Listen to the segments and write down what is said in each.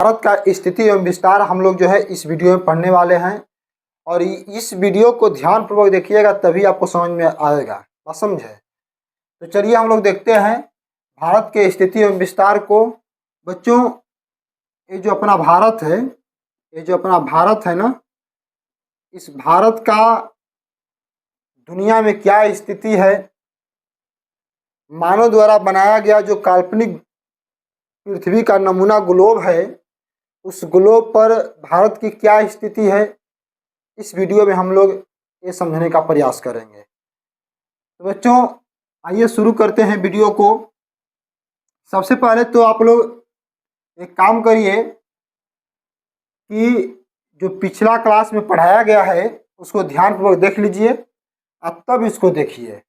भारत का स्थिति एवं विस्तार हम लोग जो है इस वीडियो में पढ़ने वाले हैं और इस वीडियो को ध्यानपूर्वक देखिएगा तभी आपको समझ में आएगा। बात समझे? तो चलिए हम लोग देखते हैं भारत के स्थिति एवं विस्तार को। बच्चों, ये जो अपना भारत है ना, इस भारत का दुनिया में क्या स्थिति है, मानव द्वारा बनाया गया जो काल्पनिक पृथ्वी का नमूना ग्लोब है, उस ग्लोब पर भारत की क्या स्थिति है, इस वीडियो में हम लोग ये समझने का प्रयास करेंगे। तो बच्चों आइए शुरू करते हैं वीडियो को। सबसे पहले तो आप लोग एक काम करिए कि जो पिछला क्लास में पढ़ाया गया है उसको ध्यानपूर्वक देख लीजिए और तब इसको देखिए,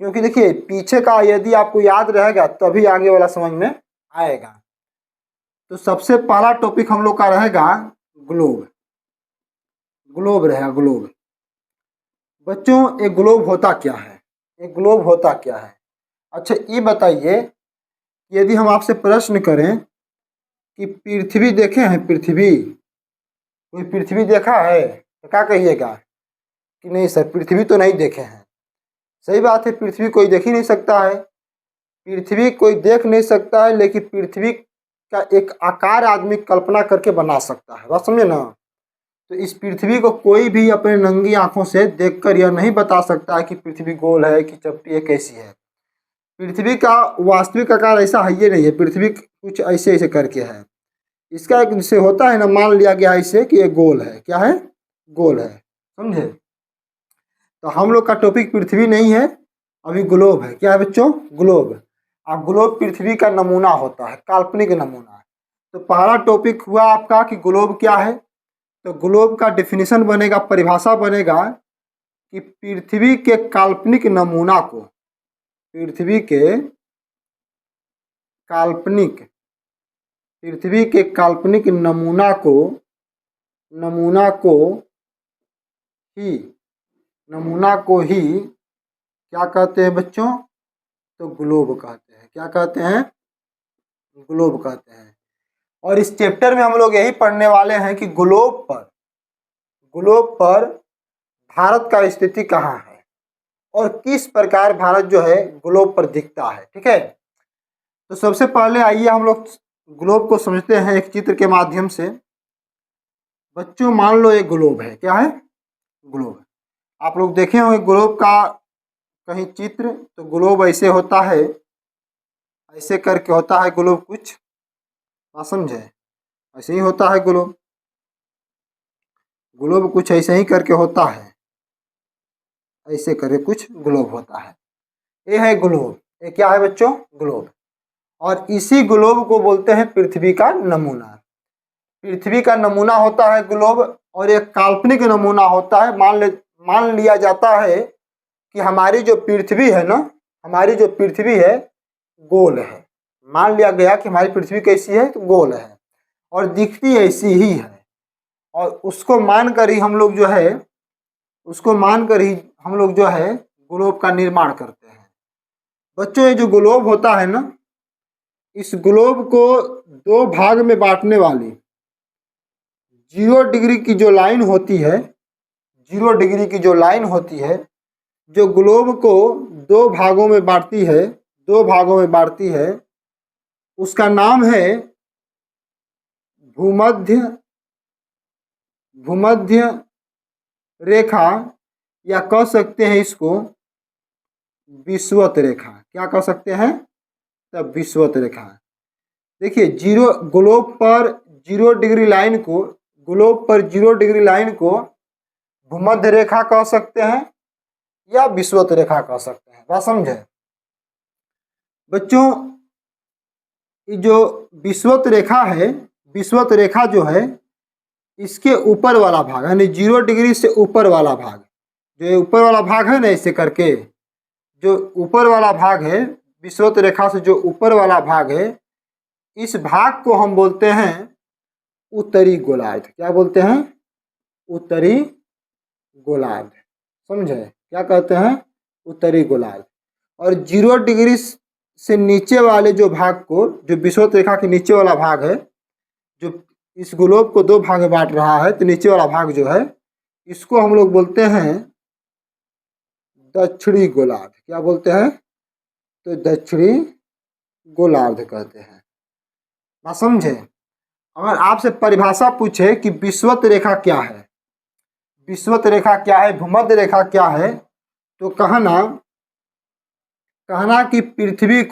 क्योंकि देखिए पीछे का यदि आपको याद रहेगा तभी आगे वाला समझ में आएगा। तो सबसे पहला टॉपिक हम लोग का रहेगा ग्लोब। ग्लोब रहेगा ग्लोब। बच्चों एक ग्लोब होता क्या है? एक ग्लोब होता क्या है? अच्छा ये बताइए, यदि हम आपसे प्रश्न करें कि पृथ्वी देखे हैं, पृथ्वी कोई पृथ्वी देखा है तो क्या कहिएगा कि नहीं सर पृथ्वी तो नहीं देखे हैं। सही बात है, पृथ्वी कोई देख ही नहीं सकता है, पृथ्वी कोई देख नहीं सकता है, लेकिन पृथ्वी का एक आकार आदमी कल्पना करके बना सकता है। बात समझे ना? तो इस पृथ्वी को कोई भी अपने नंगी आंखों से देखकर यह नहीं बता सकता है कि पृथ्वी गोल है कि चपटी है, कैसी है। पृथ्वी का वास्तविक आकार ऐसा है ये नहीं है, पृथ्वी कुछ ऐसे ऐसे करके है। इसका एक जिसे होता है ना, मान लिया गया इसे कि ये गोल है। क्या है? गोल है। समझे? तो हम लोग का टॉपिक पृथ्वी नहीं है, अभी ग्लोब है। क्या है बच्चों? ग्लोब। अब ग्लोब पृथ्वी का नमूना होता है, काल्पनिक नमूना। तो पहला टॉपिक हुआ आपका कि ग्लोब क्या है। तो ग्लोब का डेफिनेशन बनेगा, परिभाषा बनेगा कि पृथ्वी के काल्पनिक नमूना को, पृथ्वी के काल्पनिक नमूना को ही क्या कहते हैं बच्चों? तो ग्लोब कहते हैं। क्या कहते हैं? ग्लोब कहते हैं। और इस चैप्टर में हम लोग यही पढ़ने वाले हैं कि ग्लोब पर भारत का स्थिति कहाँ है और किस प्रकार भारत जो है ग्लोब पर दिखता है। ठीक है, तो सबसे पहले आइए हम लोग ग्लोब को समझते हैं एक चित्र के माध्यम से। बच्चों मान लो एक ग्लोब है। क्या है? ग्लोब। आप लोग देखे होंगे ग्लोब का कहीं चित्र, तो ग्लोब ऐसे होता है, ऐसे करके होता है ग्लोब कुछ। बात समझे? ऐसे ही होता है ग्लोब। ग्लोब कुछ ऐसे ही करके होता है, ऐसे करके कुछ ग्लोब होता है। ये है ग्लोब। ये क्या है बच्चों? ग्लोब। और इसी ग्लोब को बोलते हैं पृथ्वी का नमूना। पृथ्वी का नमूना होता है ग्लोब, और एक काल्पनिक नमूना होता है। मान लिया जाता है कि हमारी जो पृथ्वी है ना, हमारी जो पृथ्वी है गोल है। मान लिया गया कि हमारी पृथ्वी कैसी है? तो गोल है और दिखती ऐसी ही है। और उसको मानकर ही हम लोग जो है ग्लोब का निर्माण करते हैं। बच्चों ये जो ग्लोब होता है ना, इस ग्लोब को दो भाग में बांटने वाली 0 डिग्री की जो लाइन होती है, 0 डिग्री की जो लाइन होती है, जो ग्लोब को दो भागों में बांटती है, उसका नाम है भूमध्य रेखा, या कह सकते हैं इसको विषुवत रेखा। क्या कह सकते हैं? तब विषुवत रेखा। देखिए ग्लोब पर 0 डिग्री लाइन को भूमध्य रेखा कह सकते हैं या विषुवत रेखा कह सकते हैं। बात समझे? बच्चों ये जो विषुवत रेखा है, विषुवत रेखा जो है इसके ऊपर वाला भाग, यानी 0 डिग्री से ऊपर वाला भाग, जो ये ऊपर वाला भाग है ना, ऐसे करके जो ऊपर वाला भाग है, विषुवत रेखा से जो ऊपर वाला भाग है, इस भाग को हम बोलते हैं उत्तरी गोलार्ध। क्या बोलते हैं? उत्तरी गोलार्ध। समझे? क्या कहते हैं? उत्तरी गोलार्ध। और 0 डिग्री से नीचे वाले जो भाग को, जो विषुवत रेखा के नीचे वाला भाग है, जो इस ग्लोब को दो भाग में बांट रहा है, तो नीचे वाला भाग जो है इसको हम लोग बोलते हैं दक्षिणी गोलार्ध। क्या बोलते हैं? तो दक्षिणी गोलार्ध कहते हैं। बात समझे? अगर आपसे परिभाषा पूछे कि विषुवत रेखा क्या है, विषुवत रेखा क्या है, भूमध्य रेखा क्या है, तो कहना कि पृथ्वी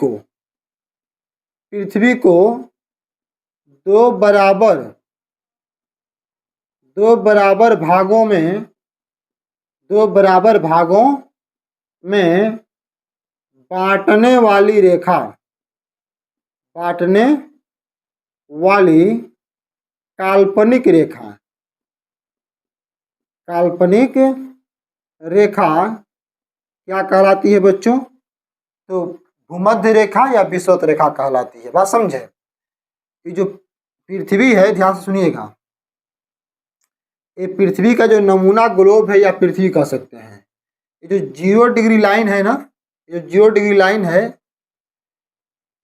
को दो बराबर भागों में बांटने वाली काल्पनिक रेखा क्या कहलाती है बच्चों? तो भूमध्य रेखा या विषुवत रेखा कहलाती है। बात समझे? ये जो पृथ्वी है, ध्यान से सुनिएगा, ये पृथ्वी का जो नमूना ग्लोब है या पृथ्वी कह सकते हैं। ये जो 0 डिग्री लाइन है ना, ये 0 डिग्री लाइन है,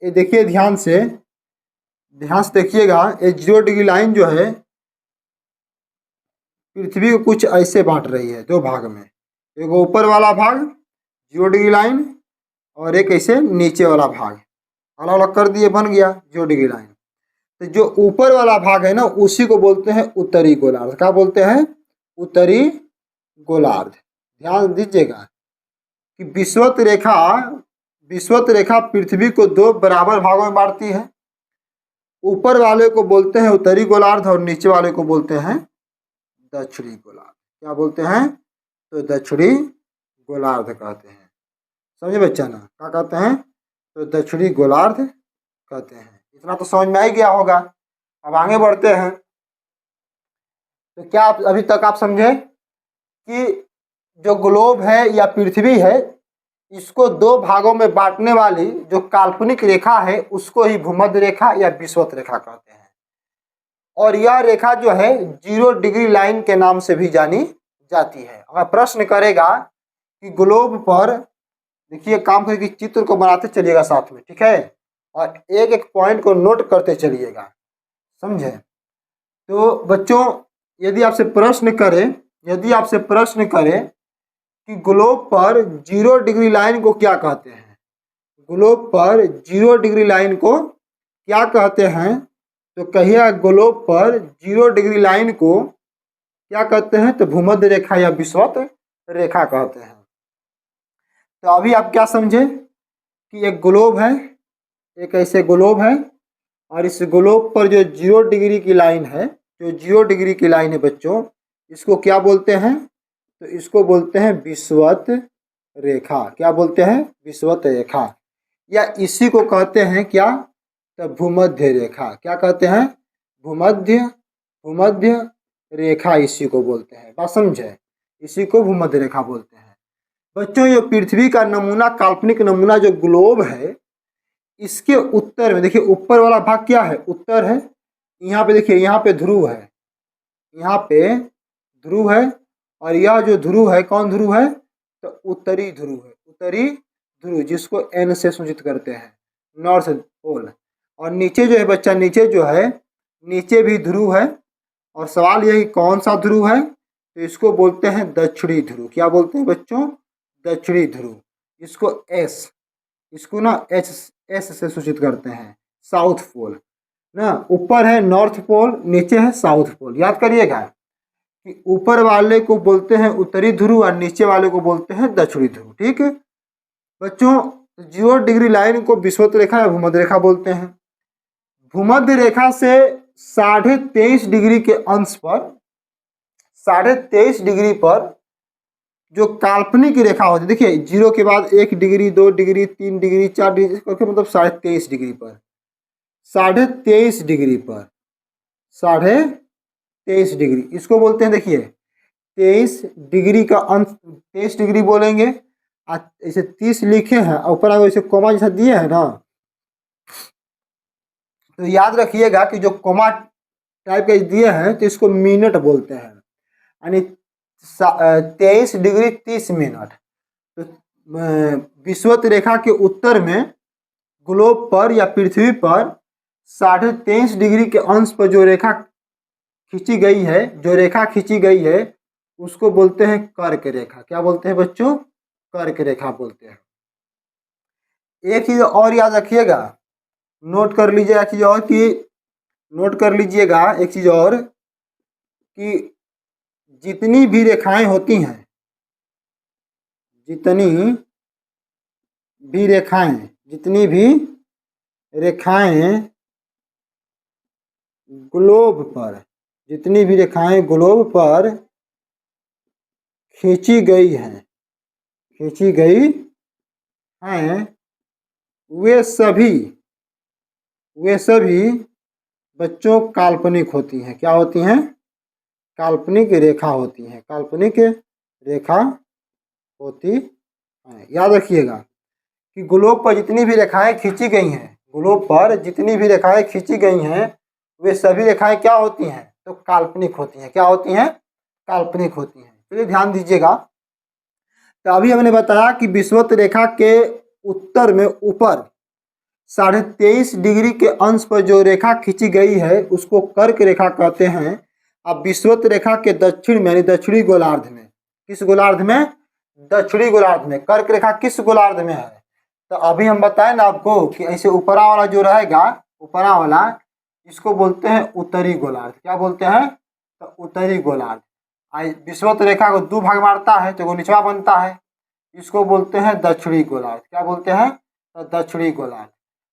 ये देखिए ध्यान से देखिएगा, ये 0 डिग्री लाइन जो है पृथ्वी को कुछ ऐसे बांट रही है दो भाग में। एक ऊपर वाला भाग 0 डिग्री लाइन और एक ऐसे नीचे वाला भाग अलग अलग कर दिए, बन गया 0 डिग्री लाइन। तो जो ऊपर वाला भाग है ना, उसी को बोलते हैं उत्तरी गोलार्ध। क्या बोलते हैं? उत्तरी गोलार्ध। ध्यान दीजिएगा कि विषुवत रेखा पृथ्वी को दो बराबर भागों में बांटती है। ऊपर वाले को बोलते हैं उत्तरी गोलार्ध और नीचे वाले को बोलते हैं दक्षिणी गोलार्ध। क्या बोलते हैं? तो दक्षिणी गोलार्ध कहते हैं। समझे बच्चा ना? क्या कहते हैं? तो दक्षिणी गोलार्ध कहते हैं। इतना तो समझ में आ ही गया होगा। अब आगे बढ़ते हैं। तो क्या आप अभी तक आप समझे कि जो ग्लोब है या पृथ्वी है, इसको दो भागों में बांटने वाली जो काल्पनिक रेखा है उसको ही भूमध्य रेखा या विषुवत रेखा कहते हैं। और यह रेखा जो है 0 डिग्री लाइन के नाम से भी जानी जाती है। अगर प्रश्न करेगा कि ग्लोब पर, देखिए काम करके चित्र को बनाते चलिएगा साथ में, ठीक है, और एक एक पॉइंट को नोट करते चलिएगा। समझे? तो बच्चों यदि आपसे प्रश्न करें कि ग्लोब पर 0 डिग्री लाइन को क्या कहते हैं, ग्लोब पर 0 डिग्री लाइन को क्या कहते हैं, तो कहिए ग्लोब पर 0 डिग्री लाइन को क्या कहते हैं? तो भूमध्य रेखा या विषुवत रेखा कहते हैं। तो अभी आप क्या समझे कि एक ग्लोब है, एक ऐसे ग्लोब है, और इस ग्लोब पर जो 0 डिग्री की लाइन है, जो 0 डिग्री की लाइन है बच्चों, इसको क्या बोलते हैं? तो इसको बोलते हैं विषुवत रेखा। क्या बोलते हैं? विषुवत रेखा। या इसी को कहते हैं क्या? तो भूमध्य रेखा। क्या कहते हैं? भूमध्य रेखा इसी को बोलते हैं। बात समझे? इसी को भूमध्य रेखा बोलते हैं। बच्चों ये पृथ्वी का नमूना, काल्पनिक नमूना जो ग्लोब है, इसके उत्तर में देखिए ऊपर वाला भाग क्या है? उत्तर है। यहाँ पे देखिए, यहाँ पे ध्रुव है, यहाँ पे ध्रुव है, और यह जो ध्रुव है कौन ध्रुव है? तो उत्तरी ध्रुव है। उत्तरी ध्रुव जिसको N से सूचित करते हैं, नॉर्थ पोल। और नीचे जो है बच्चा, नीचे जो है, नीचे भी ध्रुव है। और सवाल यही कौन सा ध्रुव है? तो इसको बोलते हैं दक्षिणी ध्रुव। क्या बोलते हैं बच्चों? दक्षिणी ध्रुव। इसको इसको ना एस से सूचित करते हैं, साउथ पोल ना। ऊपर है नॉर्थ पोल, नीचे है साउथ पोल। याद करिएगा कि ऊपर वाले को बोलते हैं उत्तरी ध्रुव और नीचे वाले को बोलते हैं दक्षिणी ध्रुव। ठीक है बच्चों, 0 डिग्री लाइन को विषुवत रेखा या भूमध्य रेखा बोलते हैं। भूमध्य रेखा से 23.5 डिग्री के अंश पर, 23.5 डिग्री पर जो काल्पनिक रेखा होती है, देखिए 0 के बाद 1 डिग्री, 2 डिग्री, 3 डिग्री, 4 डिग्री करके मतलब 23.5 डिग्री पर, 23.5 डिग्री पर, 23.5 डिग्री इसको बोलते हैं। देखिए 23 डिग्री का अंश, 23 डिग्री बोलेंगे। ऐसे 30 लिखे हैं, ऊपर अगर ऐसे कोमा जैसा दिए हैं ना, तो याद रखिएगा कि जो कोमा टाइप के दिए हैं तो इसको मिनट बोलते हैं, यानी 23 डिग्री 30 मिनट। तो विषुवत रेखा के उत्तर में ग्लोब पर या पृथ्वी पर 23.5 डिग्री के अंश पर जो रेखा खींची गई है, उसको बोलते हैं कर्क रेखा। क्या बोलते हैं बच्चों? कर्क रेखा बोलते हैं। एक चीज और याद रखिएगा, नोट कर लीजिएगा एक चीज और कि जितनी भी रेखाएं होती हैं, जितनी भी रेखाएं ग्लोब पर खींची गई हैं, वे सभी बच्चों काल्पनिक होती हैं। क्या होती हैं? काल्पनिक रेखा होती हैं। याद रखिएगा कि ग्लोब पर जितनी भी रेखाएं खींची गई हैं, वे सभी रेखाएं क्या होती हैं? तो काल्पनिक होती हैं। क्या होती हैं? काल्पनिक होती हैं। चलिए ध्यान दीजिएगा। तो अभी हमने बताया कि विषुवत रेखा के उत्तर में ऊपर 23.5 डिग्री के अंश पर जो रेखा खींची गई है उसको कर्क रेखा कहते हैं। अब विषुवत रेखा के दक्षिण में यानी दक्षिणी गोलार्ध में, किस गोलार्ध में? दक्षिणी गोलार्ध में। कर्क रेखा किस गोलार्ध में है? तो अभी हम बताएं ना आपको कि ऐसे ऊपरा वाला जो रहेगा, ऊपरा वाला, इसको बोलते हैं उत्तरी गोलार्ध। क्या बोलते हैं? तो उत्तरी गोलार्ध। विषुवत रेखा को दो भाग मारता है तो वो निचवा बनता है, इसको बोलते हैं दक्षिणी गोलार्ध। क्या बोलते हैं? तो दक्षिणी गोलार्ध।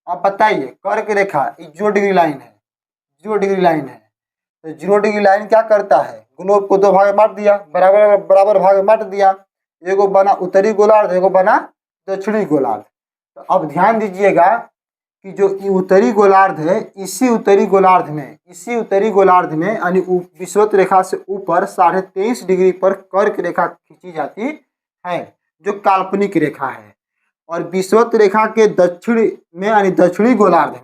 अब बताइए, कर्क रेखा 0 डिग्री लाइन है, तो 0 डिग्री लाइन क्या करता है? ग्लोब को दो भाग में बांट दिया, बराबर भाग में बांट दिया। एगो बना उत्तरी गोलार्ध, एगो बना दक्षिणी गोलार्ध। तो अब ध्यान दीजिएगा कि जो उत्तरी गोलार्ध है, इसी उत्तरी गोलार्ध में यानी विषुवत रेखा से ऊपर 23.5 डिग्री पर कर्क रेखा खींची जाती है, जो काल्पनिक रेखा है। और विषुवत रेखा के दक्षिण में यानी दक्षिणी गोलार्ध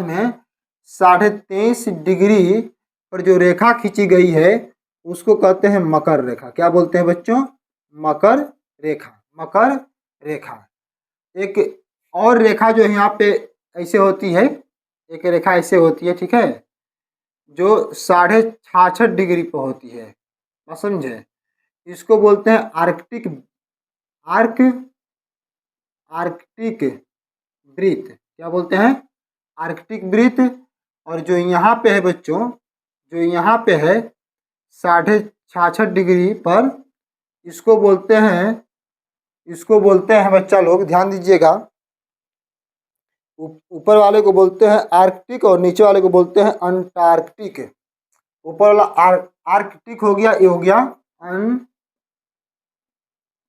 में 23.5 डिग्री पर जो रेखा खींची गई है उसको कहते हैं मकर रेखा। क्या बोलते हैं बच्चों? मकर रेखा। एक और रेखा जो यहाँ पे ऐसे होती है, एक रेखा ऐसे होती है, ठीक है, जो 66.5 डिग्री पर होती है, समझे? इसको बोलते हैं आर्कटिक वृत्त। क्या बोलते हैं? आर्कटिक वृत्त। और जो यहाँ पे है बच्चों, जो यहाँ पे है 66.5 डिग्री पर, इसको बोलते हैं बच्चा लोग ध्यान दीजिएगा, ऊपर वाले को बोलते हैं आर्कटिक और नीचे वाले को बोलते हैं अंटार्कटिक। ऊपर वाला आर्कटिक हो गया, ये हो गया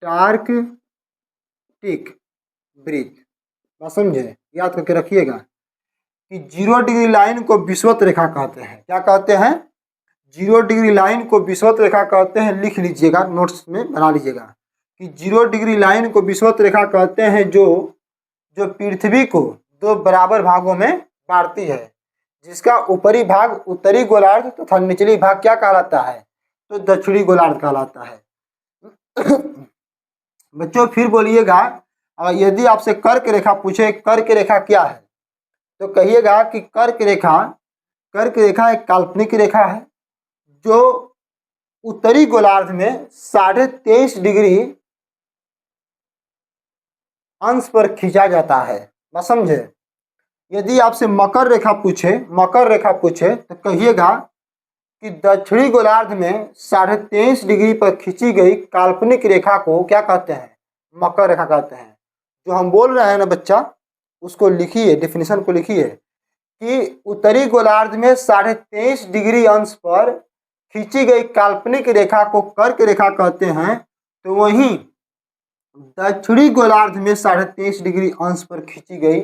अंटार्कटिक वृत्त। समझे? याद करके रखिएगा कि 0 डिग्री लाइन को विषुवत रेखा कहते हैं। क्या कहते हैं? 0 डिग्री लाइन को विषुवत रेखा कहते हैं। लिख लीजिएगा, नोट्स में बना लीजिएगा कि 0 डिग्री लाइन को विषुवत रेखा कहते हैं जो पृथ्वी को दो बराबर भागों में बांटती है, जिसका ऊपरी भाग उत्तरी गोलार्ध तथा निचली भाग क्या कहलाता है? तो दक्षिणी गोलार्ध कहलाता है। बच्चों फिर बोलिएगा, यदि आपसे कर्क रेखा पूछे कर्क रेखा क्या है, तो कहिएगा कि कर्क रेखा एक काल्पनिक रेखा है जो उत्तरी गोलार्ध में 23.5 डिग्री अंश पर खींचा जाता है। बस समझे? यदि आपसे मकर रेखा पूछे तो कहिएगा कि दक्षिणी गोलार्ध में 23.5 डिग्री पर खींची गई काल्पनिक रेखा को क्या कहते हैं? मकर रेखा कहते हैं। जो हम बोल रहे हैं ना बच्चा, उसको लिखिए, डेफिनेशन को लिखिए कि उत्तरी गोलार्ध में 23.5 डिग्री अंश पर खींची गई काल्पनिक रेखा को कर्क रेखा कहते हैं, तो वहीं दक्षिणी गोलार्ध में 23.5 डिग्री अंश पर खींची गई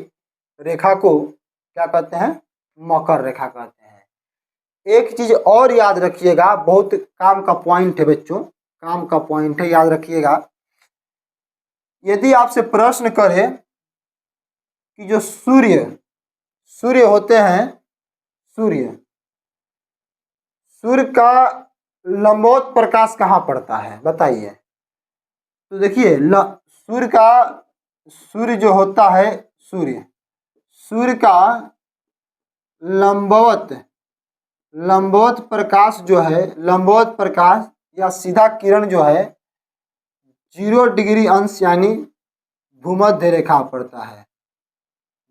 रेखा को क्या कहते हैं? मकर रेखा कहते हैं। एक चीज और याद रखिएगा, बहुत काम का पॉइंट है बच्चों, काम का पॉइंट है, याद रखिएगा। यदि आपसे प्रश्न करे कि जो सूर्य होते हैं, सूर्य का लंबवत प्रकाश कहाँ पड़ता है बताइए? तो देखिए, सूर्य जो होता है, सूर्य का लंबवत लंबवत प्रकाश जो है, लंबवत प्रकाश या सीधा किरण जो है 0 डिग्री अंश यानी भूमध्य रेखा पड़ता है।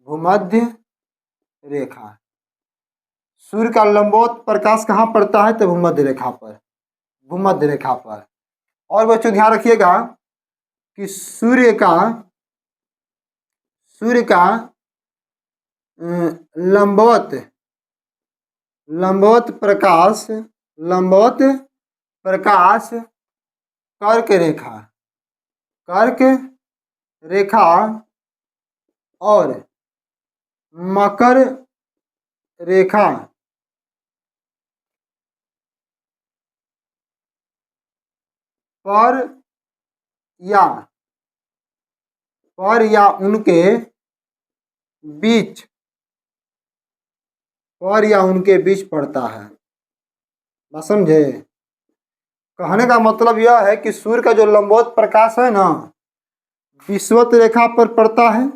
भूमध्य रेखा, सूर्य का लंबवत प्रकाश कहाँ पड़ता है? तो भूमध्य रेखा पर, भूमध्य रेखा पर। और बच्चों ध्यान रखिएगा कि सूर्य का लंबवत प्रकाश कर्क रेखा और मकर रेखा पर या उनके बीच पड़ता है। बात समझे? कहने का मतलब यह है कि सूर्य का जो लंबवत प्रकाश है ना, विषुवत रेखा पर पड़ता है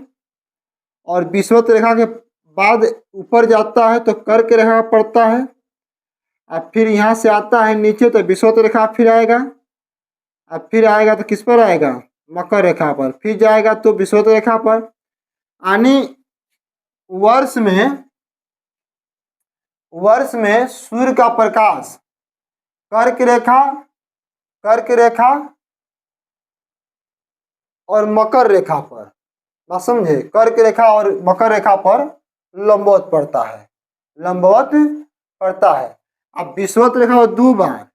और विषुवत रेखा के बाद ऊपर जाता है तो कर्क रेखा पड़ता है, और फिर यहाँ से आता है नीचे तो विषुवत रेखा फिर आएगा, अब फिर आएगा तो किस पर आएगा? मकर रेखा पर, फिर जाएगा तो विषुवत रेखा पर। यानी वर्ष में सूर्य का प्रकाश कर्क रेखा और मकर रेखा पर, बात समझे? कर्क रेखा और मकर रेखा पर लंबवत पड़ता है। अब विषुवत रेखा और 2 बार,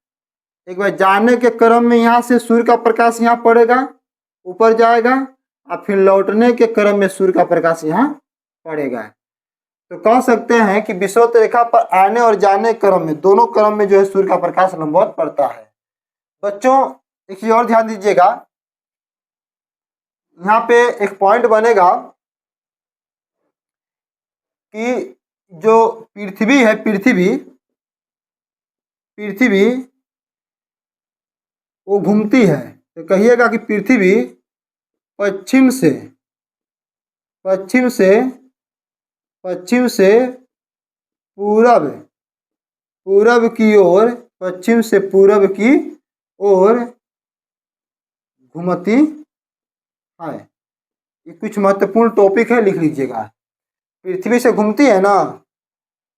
एक बार जाने के क्रम में यहाँ से सूर्य का प्रकाश यहाँ पड़ेगा, ऊपर जाएगा, और फिर लौटने के क्रम में सूर्य का प्रकाश यहाँ पड़ेगा। तो कह सकते हैं कि विषुवत रेखा पर आने और जाने क्रम में, दोनों क्रम में जो है सूर्य का प्रकाश लंबवत पड़ता है। बच्चों एक चीज और ध्यान दीजिएगा, यहाँ पे एक पॉइंट बनेगा कि जो पृथ्वी है, पृथ्वी वो घूमती है, तो कहिएगा कि पृथ्वी पश्चिम से पूरब की ओर, पश्चिम से पूरब की ओर घूमती है। ये कुछ महत्वपूर्ण टॉपिक है, लिख लीजिएगा। पृथ्वी से घूमती है ना,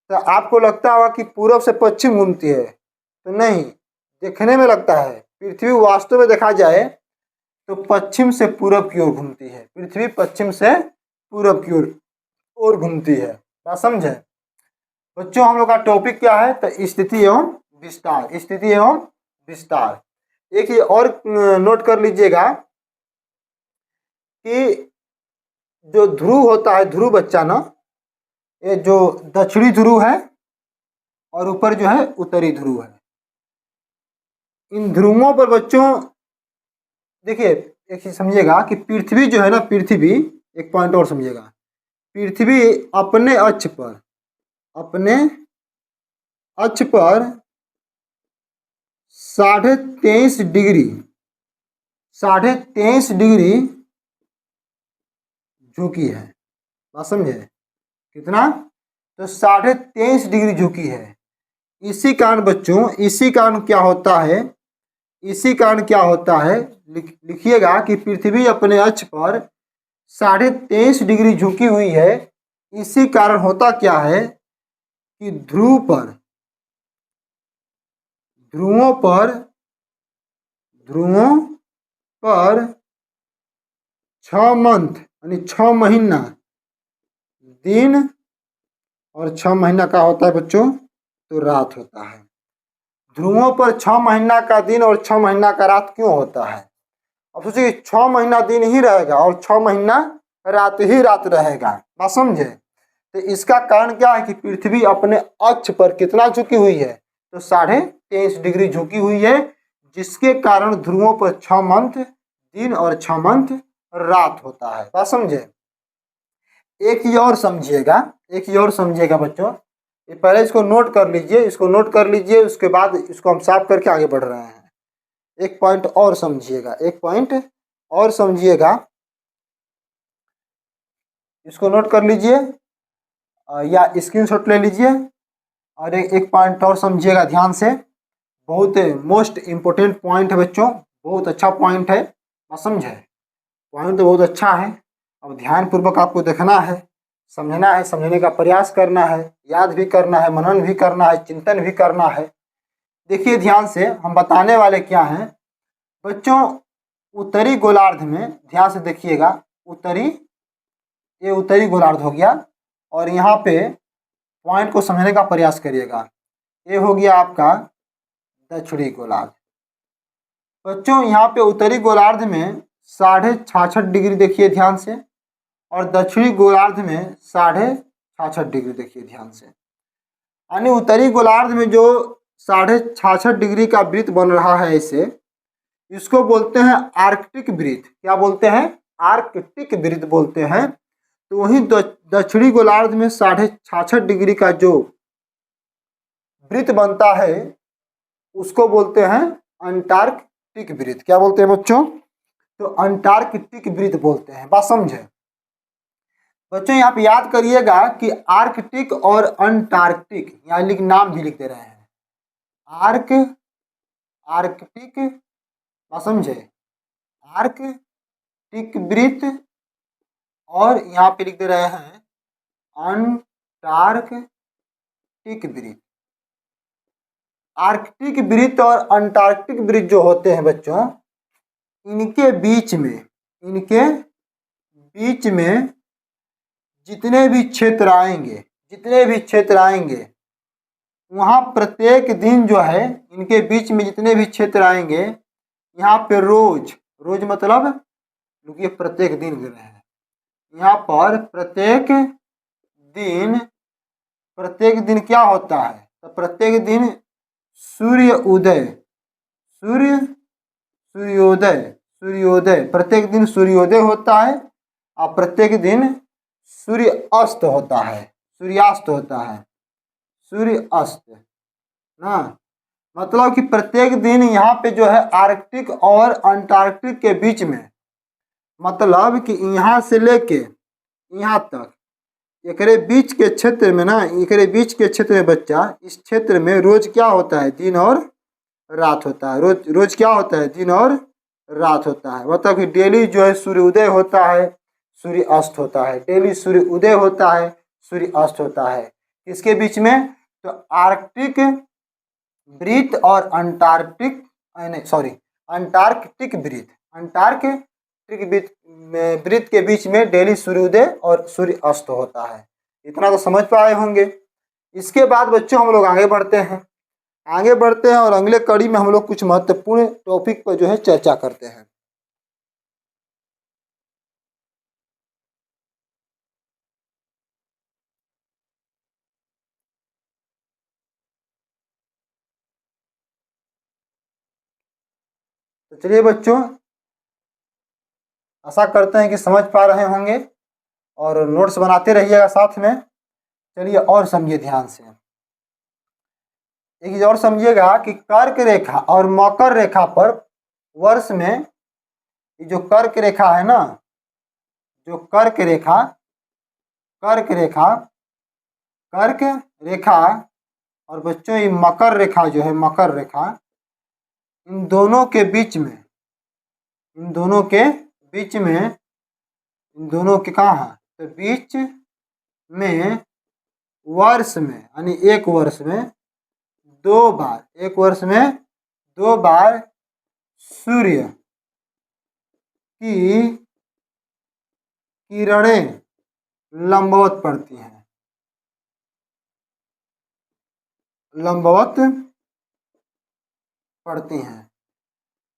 तो आपको लगता होगा कि पूरब से पश्चिम घूमती है, तो नहीं, देखने में लगता है। पृथ्वी वास्तव में देखा जाए तो पश्चिम से पूरब की ओर घूमती है। पृथ्वी पश्चिम से पूरब की ओर घूमती है। क्या समझे बच्चों? हम लोग का टॉपिक क्या है? तो स्थिति एवं विस्तार। एक ये और नोट कर लीजिएगा कि जो ध्रुव होता है, ध्रुव बच्चा ना, ये जो दक्षिणी ध्रुव है और ऊपर जो है उत्तरी ध्रुव है। इन ध्रुवों पर बच्चों देखिए एक चीज समझिएगा कि पृथ्वी जो है ना, पृथ्वी, एक पॉइंट और समझिएगा, पृथ्वी अपने अक्ष पर 23.5 डिग्री झुकी है। बात समझे? कितना? तो 23.5 डिग्री झुकी है। इसी कारण बच्चों, इसी कारण क्या होता है, लिखिएगा कि पृथ्वी अपने अक्ष पर 23.5 डिग्री झुकी हुई है। इसी कारण होता क्या है कि ध्रुवों पर 6 मंथ यानी 6 महीना दिन और 6 महीना का होता है बच्चों, तो रात होता है। ध्रुवों पर 6 महीना का दिन और 6 महीना का रात क्यों होता है? अब सोचिए 6 महीना दिन ही रहेगा और 6 महीना रात ही रात रहेगा। बात समझे? तो इसका कारण क्या है कि पृथ्वी अपने अक्ष पर कितना झुकी हुई है? तो 23.5 डिग्री झुकी हुई है, जिसके कारण ध्रुवों पर 6 मंथ दिन और 6 मंथ रात होता है। बात समझे? एक ही और समझिएगा बच्चों, ये पहले इसको नोट कर लीजिए, उसके बाद इसको हम साफ करके आगे बढ़ रहे हैं। एक पॉइंट और समझिएगा, इसको नोट कर लीजिए। या स्क्रीनशॉट ले लीजिए। और एक पॉइंट और समझिएगा ध्यान से, बहुत मोस्ट इम्पोर्टेंट पॉइंट है बच्चों, बहुत अच्छा पॉइंट है, समझे? पॉइंट तो बहुत अच्छा है। अब ध्यानपूर्वक आपको देखना है, समझना है, समझने का प्रयास करना है, याद भी करना है, मनन भी करना है, चिंतन भी करना है। देखिए ध्यान से, हम बताने वाले क्या हैं बच्चों। उत्तरी गोलार्ध में ध्यान से देखिएगा, ये उत्तरी गोलार्ध हो गया, और यहाँ पे पॉइंट को समझने का प्रयास करिएगा। ये हो गया आपका दक्षिणी गोलार्ध। बच्चों यहाँ पे उत्तरी गोलार्ध में 66.5 डिग्री देखिए ध्यान से, और दक्षिणी गोलार्ध में 66.5 डिग्री देखिए ध्यान से। यानी उत्तरी गोलार्ध में जो 66.5 डिग्री का वृत्त बन रहा है इसे, इसको बोलते हैं आर्कटिक वृत्त। क्या बोलते हैं? आर्कटिक वृत्त बोलते हैं। तो वहीं दक्षिणी गोलार्ध में 66.5 डिग्री का जो वृत्त बनता है उसको बोलते हैं अंटार्कटिक वृत्त। क्या बोलते हैं बच्चों? तो अंटार्कटिक वृत्त बोलते हैं। बात समझे बच्चों? यहाँ पे याद करिएगा कि आर्कटिक और अंटार्कटिक यहाँ नाम भी लिख दे रहे हैं। आर्कटिक, बात समझे? आर्कटिक वृत्त, और यहाँ पे लिख दे रहे हैं अंटार्कटिक वृत्त। आर्कटिक वृत्त और अंटार्कटिक वृत्त जो होते हैं बच्चों, इनके बीच में जितने भी क्षेत्र आएंगे वहाँ प्रत्येक दिन जो है, इनके बीच में जितने भी क्षेत्र आएंगे यहाँ पे रोज मतलब रुकिए, प्रत्येक दिन गिर रहे हैं यहाँ पर, प्रत्येक दिन क्या होता है? तो प्रत्येक दिन सूर्योदय, प्रत्येक दिन सूर्योदय होता है, और प्रत्येक दिन सूर्यास्त होता है, सूर्यास्त ना। मतलब कि प्रत्येक दिन यहाँ पे जो है आर्कटिक और अंटार्कटिक के बीच में, मतलब कि यहाँ से लेके यहाँ तक एकरे बीच के क्षेत्र में ना, एकरे बीच के क्षेत्र में बच्चा, इस क्षेत्र में रोज क्या होता है? दिन और रात होता है। रोज क्या होता है? दिन और रात होता है। मतलब कि डेली जो है सूर्योदय होता है, सूर्य अस्त होता है, डेली सूर्य उदय होता है, सूर्य अस्त होता है। इसके बीच में तो आर्कटिक वृत्त और अंटार्कटिक वृत्त के बीच में डेली सूर्योदय और सूर्य अस्त होता है। इतना तो समझ पाए होंगे। इसके बाद बच्चों हम लोग आगे बढ़ते हैं और अगले कड़ी में हम लोग कुछ महत्वपूर्ण टॉपिक पर जो है चर्चा करते हैं। तो चलिए बच्चों, आशा करते हैं कि समझ पा रहे होंगे और नोट्स बनाते रहिएगा साथ में। चलिए और समझिए ध्यान से, एक चीज और समझिएगा कि कर्क रेखा और मकर रेखा पर वर्ष में, ये जो कर्क रेखा है ना, जो कर्क रेखा और बच्चों ये मकर रेखा जो है, मकर रेखा, इन दोनों के कहाँ है? तो बीच में वर्ष में, यानी एक वर्ष में दो बार सूर्य की किरणें लंबवत पड़ती हैं।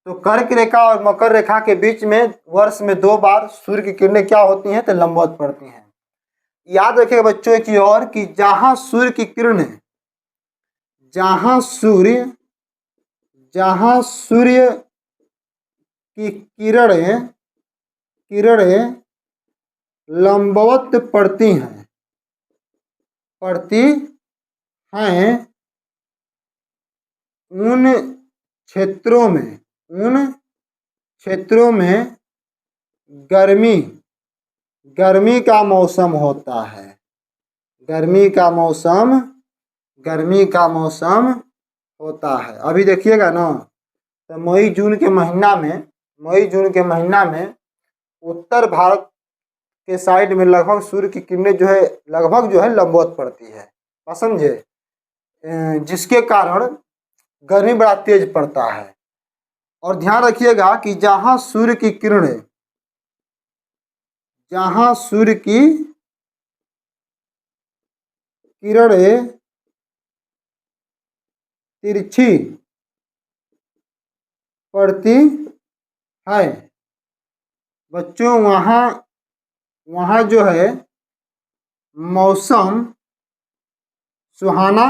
तो कर्क रेखा और मकर रेखा के बीच में वर्ष में 2 बार सूर्य की किरणें क्या होती हैं? तो लंबवत पड़ती हैं। याद रखिएगा बच्चों एक चीज और, कि जहां सूर्य की किरणें, जहां सूर्य की किरणें लंबवत पड़ती हैं उन क्षेत्रों में गर्मी का मौसम होता है। गर्मी का मौसम, गर्मी का मौसम होता है। अभी देखिएगा ना, तो मई जून के महीना में, मई जून के महीना में उत्तर भारत के साइड में लगभग सूर्य की किरणें जो है लगभग जो है लंबवत पड़ती है, आप समझे, जिसके कारण गर्मी बड़ा तेज पड़ता है। और ध्यान रखिएगा कि जहाँ सूर्य की किरणें, जहाँ सूर्य की किरणें तिरछी पड़ती है बच्चों, वहाँ जो है मौसम सुहाना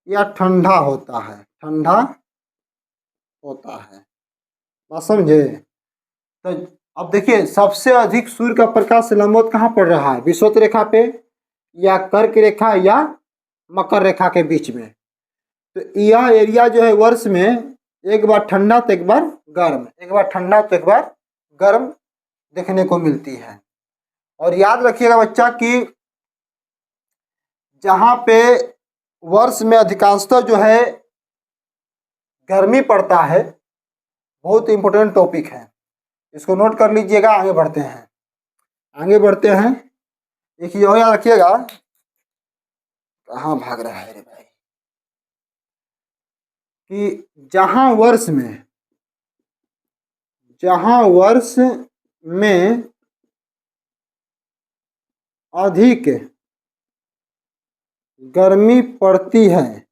या ठंडा होता है, ठंडा होता है, बात समझे। तो अब देखिए, सबसे अधिक सूर्य का प्रकाश लंबवत कहाँ पड़ रहा है, विषुवत रेखा पे या कर्क रेखा या मकर रेखा के बीच में। तो यह एरिया जो है वर्ष में एक बार ठंडा तो एक बार गर्म, एक बार ठंडा तो एक बार गर्म देखने को मिलती है। और याद रखिएगा बच्चा कि जहाँ पे वर्ष में अधिकांशतः जो है गर्मी पड़ता है, बहुत इंपॉर्टेंट टॉपिक है, इसको नोट कर लीजिएगा। आगे बढ़ते हैं, आगे बढ़ते हैं। एक ही और याद रखिएगा, कहाँ भाग रहा है रे भाई, कि जहाँ वर्ष में अधिक गर्मी पड़ती है,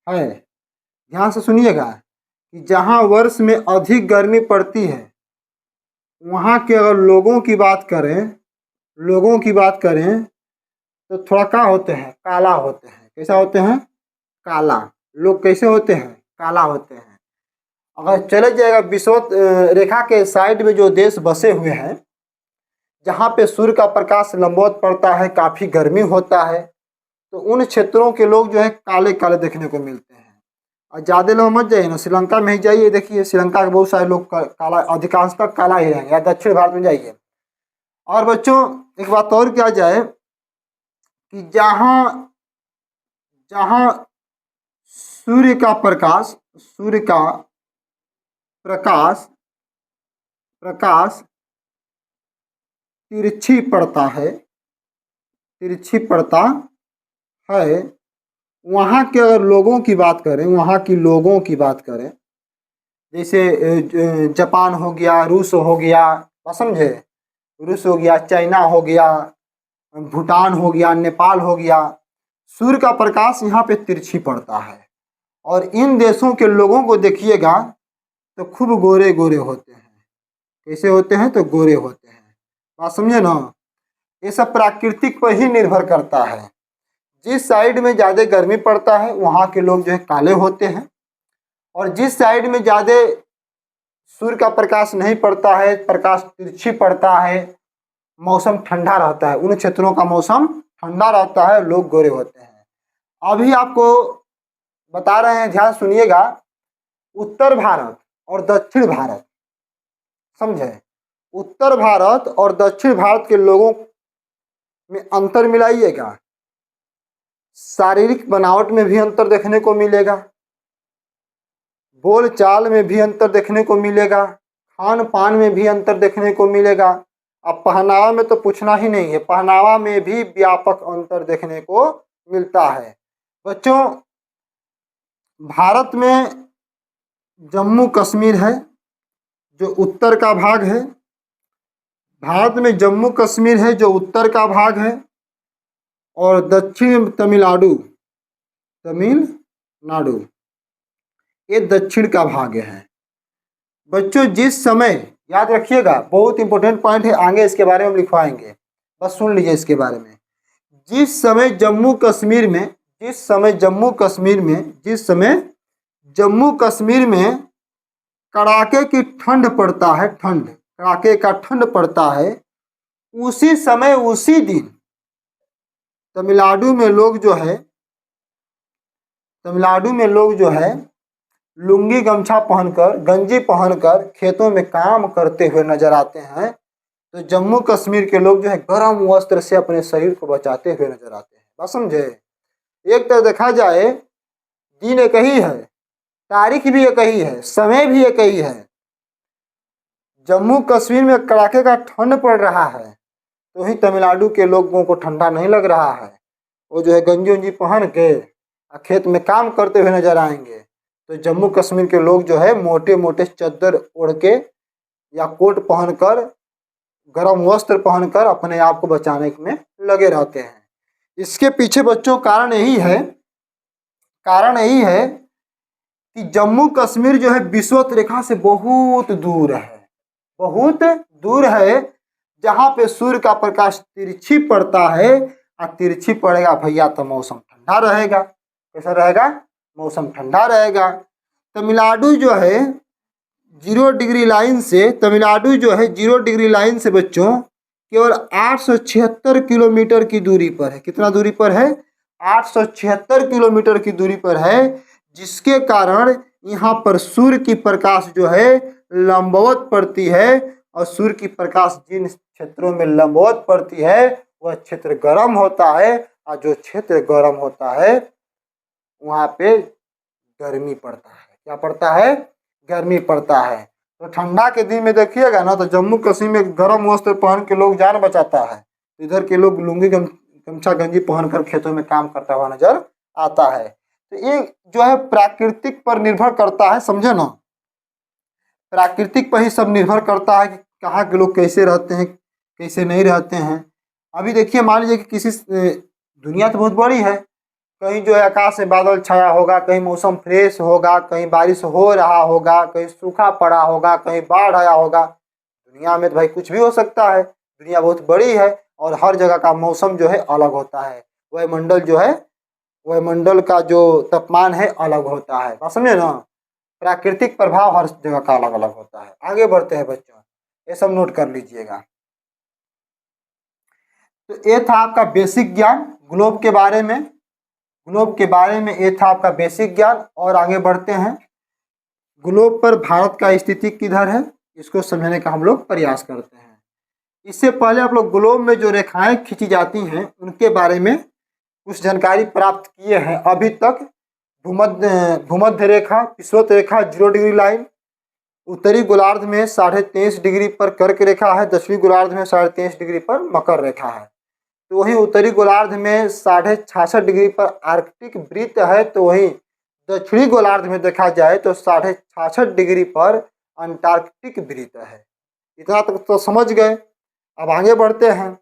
ध्यान से सुनिएगा कि जहाँ वर्ष में अधिक गर्मी पड़ती है वहाँ के अगर लोगों की बात करें तो थोड़ा क्या होते हैं, काला होते हैं। कैसा होते हैं, काला। लोग कैसे होते हैं, काला होते हैं। अगर चले जाएगा विषुवत रेखा के साइड में जो देश बसे हुए हैं, जहाँ पे सूर्य का प्रकाश लंबवत पड़ता है, काफ़ी गर्मी होता है, तो उन क्षेत्रों के लोग जो है काले काले देखने को मिलते हैं। और ज़्यादा लोग मत जाइए ना, श्रीलंका में ही जाइए, देखिए श्रीलंका के बहुत सारे लोग काला, अधिकांशतः काला ही रहेंगे। या दक्षिण भारत में जाइए। और बच्चों एक बात और क्या जाए कि जहाँ सूर्य का प्रकाश तिरछी पड़ता है, वहाँ के अगर लोगों की बात करें, जैसे जापान हो गया, रूस हो गया, समझे, रूस हो गया, चाइना हो गया, भूटान हो गया, नेपाल हो गया, सूर्य का प्रकाश यहाँ पे तिरछी पड़ता है। और इन देशों के लोगों को देखिएगा तो खूब गोरे गोरे होते हैं। कैसे होते हैं, तो गोरे होते हैं, बात समझे ना। ये सब प्राकृतिक पर ही निर्भर करता है। जिस साइड में ज़्यादा गर्मी पड़ता है वहाँ के लोग जो है काले होते हैं, और जिस साइड में ज़्यादा सूर्य का प्रकाश नहीं पड़ता है, प्रकाश तिरछी पड़ता है, मौसम ठंडा रहता है, उन क्षेत्रों का मौसम ठंडा रहता है, लोग गोरे होते हैं। अभी आपको बता रहे हैं, ध्यान सुनिएगा, उत्तर भारत और दक्षिण भारत, समझे, उत्तर भारत और दक्षिण भारत के लोगों में अंतर मिलाइएगा। शारीरिक बनावट में भी अंतर देखने को मिलेगा, बोल चाल में भी अंतर देखने को मिलेगा, खान पान में भी अंतर देखने को मिलेगा। अब पहनावा में तो पूछना ही नहीं है, पहनावा में भी व्यापक अंतर देखने को मिलता है। बच्चों भारत में जम्मू कश्मीर है जो उत्तर का भाग है, भारत में जम्मू कश्मीर है जो उत्तर का भाग है, और दक्षिण तमिलनाडु ये दक्षिण का भाग है। बच्चों जिस समय, याद रखिएगा, बहुत इंपॉर्टेंट पॉइंट है, आगे इसके बारे में हम लिखवाएंगे, बस सुन लीजिए इसके बारे में। जिस समय जम्मू कश्मीर में कड़ाके की ठंड पड़ता है, कड़ाके का ठंड पड़ता है, उसी समय उसी दिन तमिलनाडु में लोग जो है लुंगी गमछा पहनकर, गंजी पहनकर खेतों में काम करते हुए नजर आते हैं। तो जम्मू कश्मीर के लोग जो है गर्म वस्त्र से अपने शरीर को बचाते हुए नजर आते हैं। बात समझे? एक तरह देखा जाए दिन एक ही है, तारीख भी एक ही है, समय भी एक ही है। जम्मू कश्मीर में कड़ाके का ठंड पड़ रहा है तो वहीं तमिलनाडु के लोगों को ठंडा नहीं लग रहा है। वो जो है गंजी उंजी पहन के खेत में काम करते हुए नजर आएंगे। तो जम्मू कश्मीर के लोग जो है मोटे मोटे चादर ओढ़ के या कोट पहनकर, गर्म वस्त्र पहनकर अपने आप को बचाने में लगे रहते हैं। इसके पीछे बच्चों कारण यही है कि जम्मू कश्मीर जो है विषुवत रेखा से बहुत दूर है, बहुत दूर है, जहाँ पे सूर्य का प्रकाश तिरछी पड़ता है। और तिरछी पड़ेगा भैया तो मौसम ठंडा रहेगा। कैसा रहेगा? मौसम ठंडा रहेगा। तमिलनाडु जो है 0 डिग्री लाइन से, तमिलनाडु जो है 0 डिग्री लाइन से बच्चों केवल 876 किलोमीटर की दूरी पर है। कितना दूरी पर है? 876 किलोमीटर की दूरी पर है, जिसके कारण यहाँ पर सूर्य की प्रकाश जो है लंबवत पड़ती है। और सूर्य की प्रकाश जिन क्षेत्रों में लंबवत पड़ती है वह क्षेत्र गर्म होता है, और जो क्षेत्र गर्म होता है वहाँ पे गर्मी पड़ता है। क्या पड़ता है? गर्मी पड़ता है। तो ठंडा के दिन में देखिएगा ना, तो जम्मू कश्मीर में गर्म वस्त्र पहन के लोग जान बचाता है, इधर के लोग लुंगी गमछा गंजी पहनकर खेतों में काम करता हुआ नजर आता है। तो ये जो है प्राकृतिक पर निर्भर करता है, समझे ना? प्राकृतिक पर ही सब निर्भर करता है कि कहाँ के लोग कैसे रहते हैं, कैसे नहीं रहते हैं। अभी देखिए, मान लीजिए कि किसी दुनिया तो बहुत बड़ी है, कहीं जो है आकाश में बादल छाया होगा, कहीं मौसम फ्रेश होगा, कहीं बारिश हो रहा होगा, कहीं सूखा पड़ा होगा, कहीं बाढ़ आया होगा। दुनिया में तो भाई कुछ भी हो सकता है, दुनिया बहुत बड़ी है और हर जगह का मौसम जो है अलग होता है। वायुमंडल जो है, वायुमंडल का जो तापमान है अलग होता है। बात समझे ना? प्राकृतिक प्रभाव हर जगह का अलग अलग होता है। आगे बढ़ते हैं बच्चों, ये सब नोट कर लीजिएगा। तो ये था आपका बेसिक ज्ञान ग्लोब के बारे में। ग्लोब के बारे में ये था आपका बेसिक ज्ञान। और आगे बढ़ते हैं, ग्लोब पर भारत का स्थिति किधर है, इसको समझने का हम लोग प्रयास करते हैं। इससे पहले आप लोग ग्लोब में जो रेखाएं खींची जाती हैं उनके बारे में कुछ जानकारी प्राप्त किए हैं अभी तक। भूमध्य रेखा, विषुवत रेखा 0 डिग्री लाइन, उत्तरी गोलार्ध में 23.5 डिग्री पर कर्क रेखा है, दक्षिणी गोलार्ध में 23.5 डिग्री पर मकर रेखा है। तो वहीं उत्तरी गोलार्ध में 66.5 डिग्री पर आर्कटिक वृत्त है। तो वहीं दक्षिणी गोलार्ध में देखा जाए तो 66.5 डिग्री पर अंटार्कटिक वृत्त है। इतना तक तो समझ गए। अब आगे बढ़ते हैं।